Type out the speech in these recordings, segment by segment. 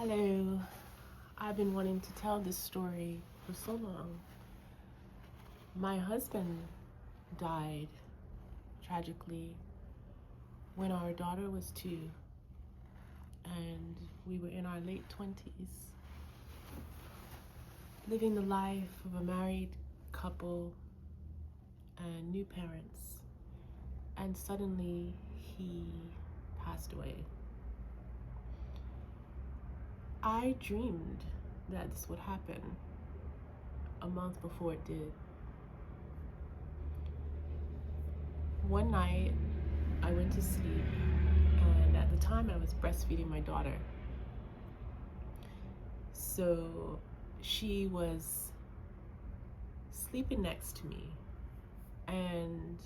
Hello. I've been wanting to tell this story for so long. My husband died tragically when our daughter was 2, and we were in our late 20s, living the life of a married couple and new parents, and suddenly he passed away. I dreamed that this would happen a month before it did. One night, I went to sleep, and at the time I was breastfeeding my daughter. So she was sleeping next to me, and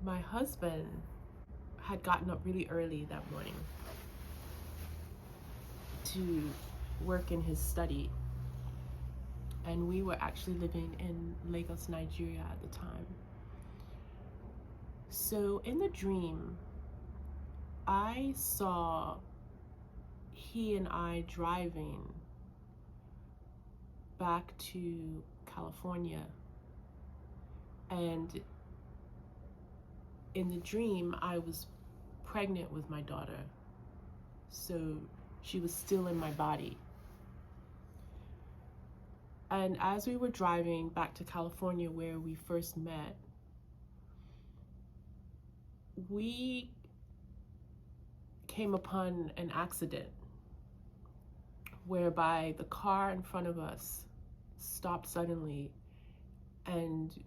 my husband had gotten up really early that morning to work in his study, and we were actually living in Lagos, Nigeria at the time. So in the dream, I saw he and I driving back to California, and in the dream I was pregnant with my daughter, so she was still in my body. And as we were driving back to California where we first met, we came upon an accident whereby the car in front of us stopped suddenly, and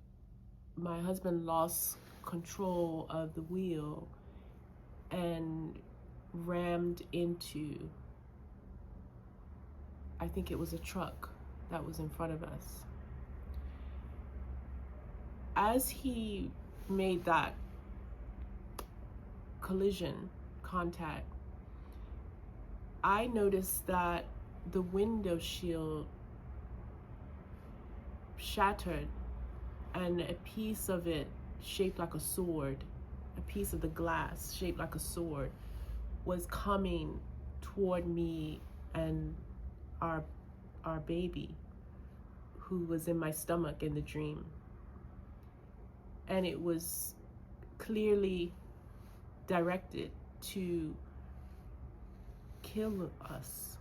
my husband lost control of the wheel and rammed into, I think it was a truck that was in front of us. As he made that collision contact, I noticed that the window shield shattered, and a piece of it shaped like a sword, a piece of the glass shaped like a sword, was coming toward me and our baby, who was in my stomach in the dream. And it was clearly directed to kill us.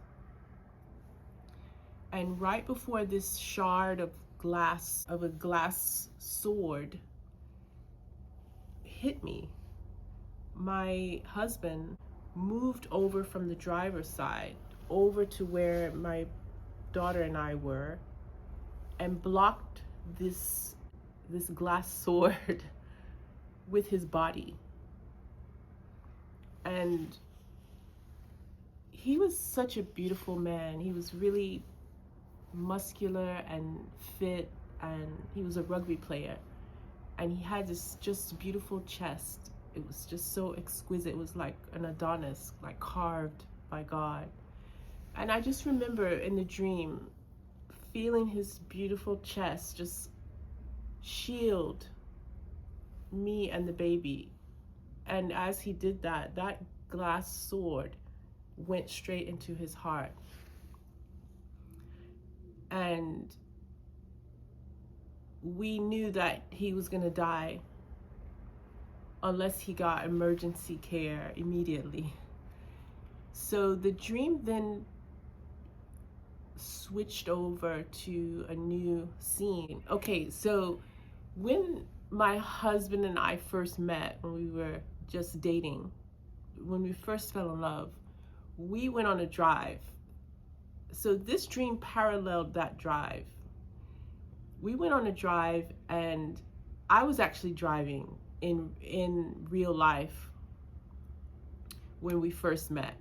And right before this shard of a glass sword hit me, my husband moved over from the driver's side over to where my daughter and I were, and blocked this glass sword with his body. And he was such a beautiful man. He was really muscular and fit, and he was a rugby player, and he had this just beautiful chest. It was just so exquisite. It was like an Adonis, like carved by God. And I just remember in the dream feeling his beautiful chest just shield me and the baby. And as he did that, that glass sword went straight into his heart. And we knew that he was going to die unless he got emergency care immediately. So the dream then switched over to a new scene. Okay, so when my husband and I first met, when we were just dating, when we first fell in love, we went on a drive. So this dream paralleled that drive. We went on a drive, and I was actually driving in real life when we first met.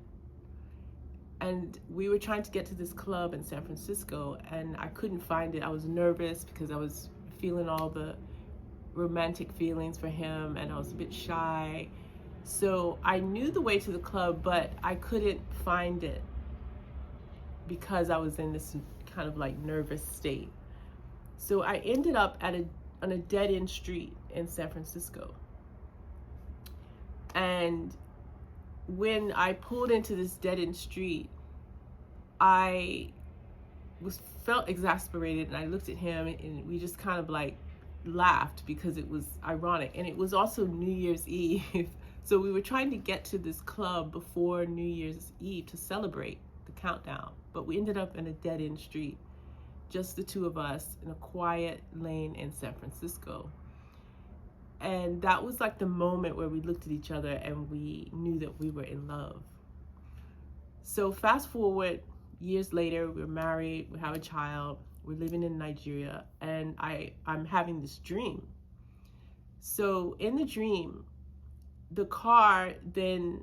And we were trying to get to this club in San Francisco, and I couldn't find it. I was nervous because I was feeling all the romantic feelings for him, and I was a bit shy. So I knew the way to the club, but I couldn't find it because I was in this kind of like nervous state. So I ended up on a dead-end street in San Francisco. And when I pulled into this dead-end street, I felt exasperated, and I looked at him, and we just kind of like laughed because it was ironic, and it was also New Year's Eve. So we were trying to get to this club before New Year's Eve to celebrate the countdown, but we ended up in a dead-end street, just the two of us in a quiet lane in San Francisco. And that was like the moment where we looked at each other and we knew that we were in love. So fast forward years later, we're married, we have a child, we're living in Nigeria, and I'm having this dream. So in the dream, the car, then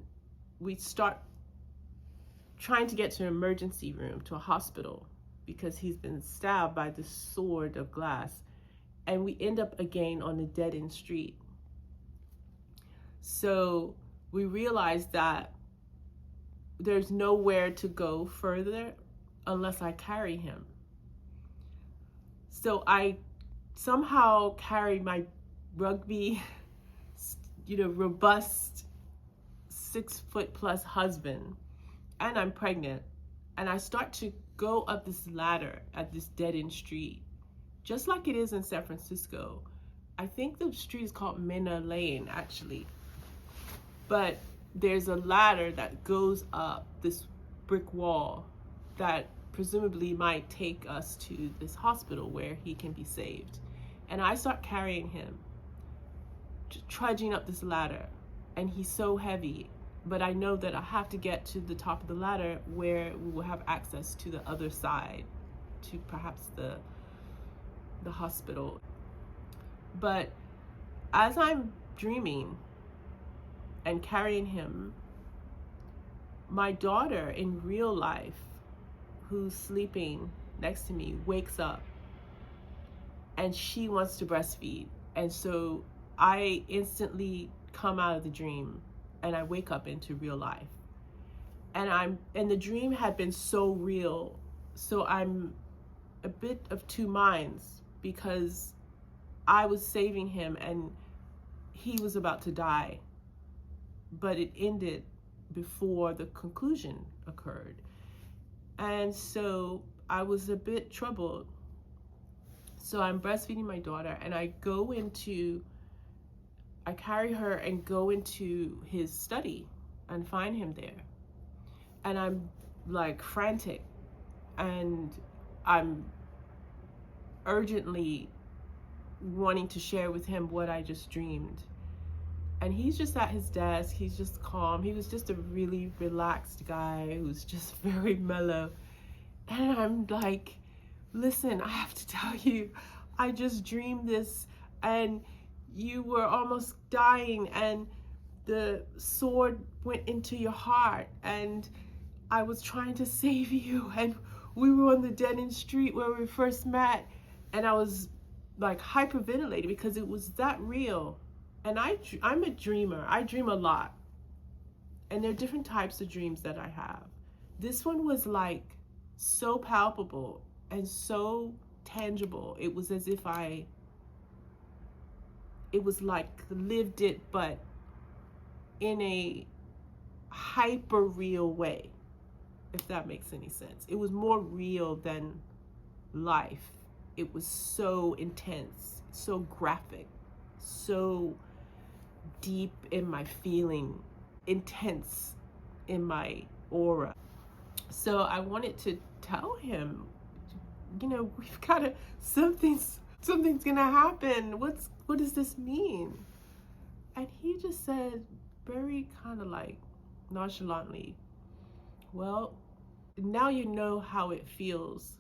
we start trying to get to an emergency room, to a hospital, because he's been stabbed by this sword of glass. And we end up again on a dead-end street. So we realized that there's nowhere to go further unless I carry him. So I somehow carry my rugby, robust 6-foot+ husband, and I'm pregnant. And I start to go up this ladder at this dead-end street, just like it is in San Francisco. I think the street is called Mena Lane, actually. But there's a ladder that goes up this brick wall that presumably might take us to this hospital where he can be saved. And I start carrying him, trudging up this ladder, and he's so heavy, but I know that I have to get to the top of the ladder where we will have access to the other side, to perhaps the hospital. But as I'm dreaming and carrying him, my daughter in real life, who's sleeping next to me, wakes up and she wants to breastfeed. And so I instantly come out of the dream and I wake up into real life. And the dream had been so real, so I'm a bit of two minds, because I was saving him and he was about to die, but it ended before the conclusion occurred. And so I was a bit troubled. So I'm breastfeeding my daughter, and I carry her and go into his study and find him there. And I'm like frantic, and I'm urgently wanting to share with him what I just dreamed. And he's just at his desk, he's just calm. He was just a really relaxed guy who's just very mellow. And I'm like, listen, I have to tell you, I just dreamed this, and you were almost dying, and the sword went into your heart, and I was trying to save you, and we were on the dead-end street where we first met, and I was like hyperventilating because it was that real. And I'm a dreamer. I dream a lot, and there are different types of dreams that I have. This one was like so palpable and so tangible. It was as if it was like lived it, but in a hyper real way, if that makes any sense. It was more real than life. It was so intense, so graphic, so deep in my feeling, intense in my aura. So I wanted to tell him, we've got to, something's gonna happen. What does this mean? And he just said, very kind of like nonchalantly, well, now you know how it feels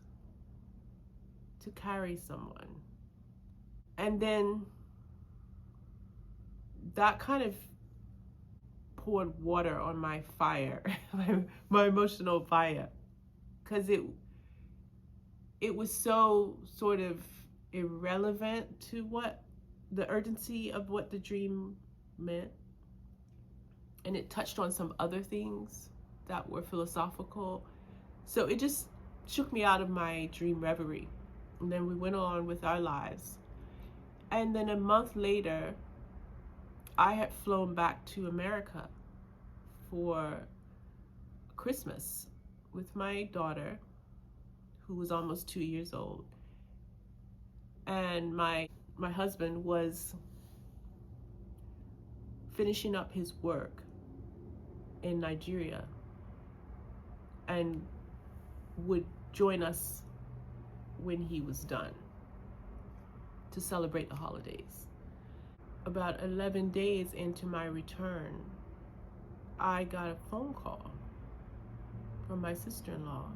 to carry someone. And then that kind of poured water on my fire, my emotional fire, because it was so sort of irrelevant to what the urgency of what the dream meant. And it touched on some other things that were philosophical. So it just shook me out of my dream reverie. And then we went on with our lives. And then a month later, I had flown back to America for Christmas with my daughter, who was almost 2 years old. And my husband was finishing up his work in Nigeria and would join us when he was done to celebrate the holidays. About 11 days into my return, I got a phone call from my sister-in-law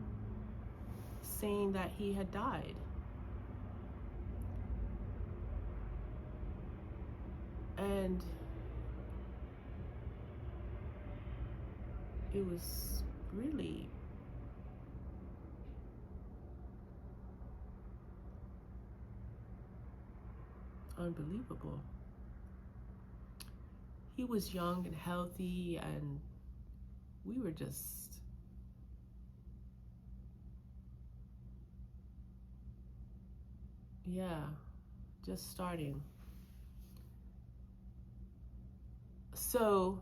saying that he had died. And it was really unbelievable. He was young and healthy, and we were just just starting. So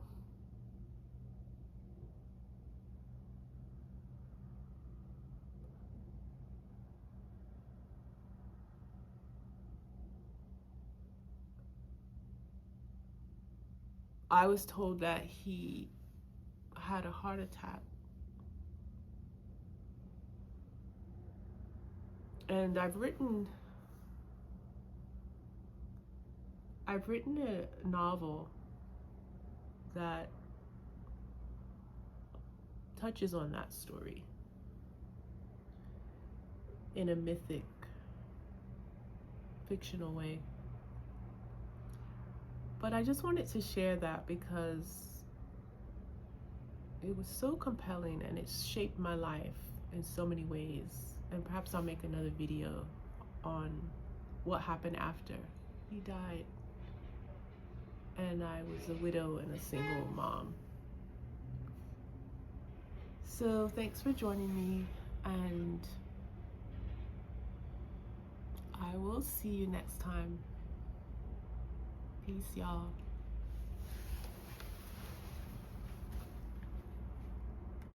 I was told that he had a heart attack. And I've written a novel that touches on that story in a mythic, fictional way. But I just wanted to share that because it was so compelling and it shaped my life in so many ways. And perhaps I'll make another video on what happened after he died and I was a widow and a single mom. So thanks for joining me, and I will see you next time. Peace, y'all.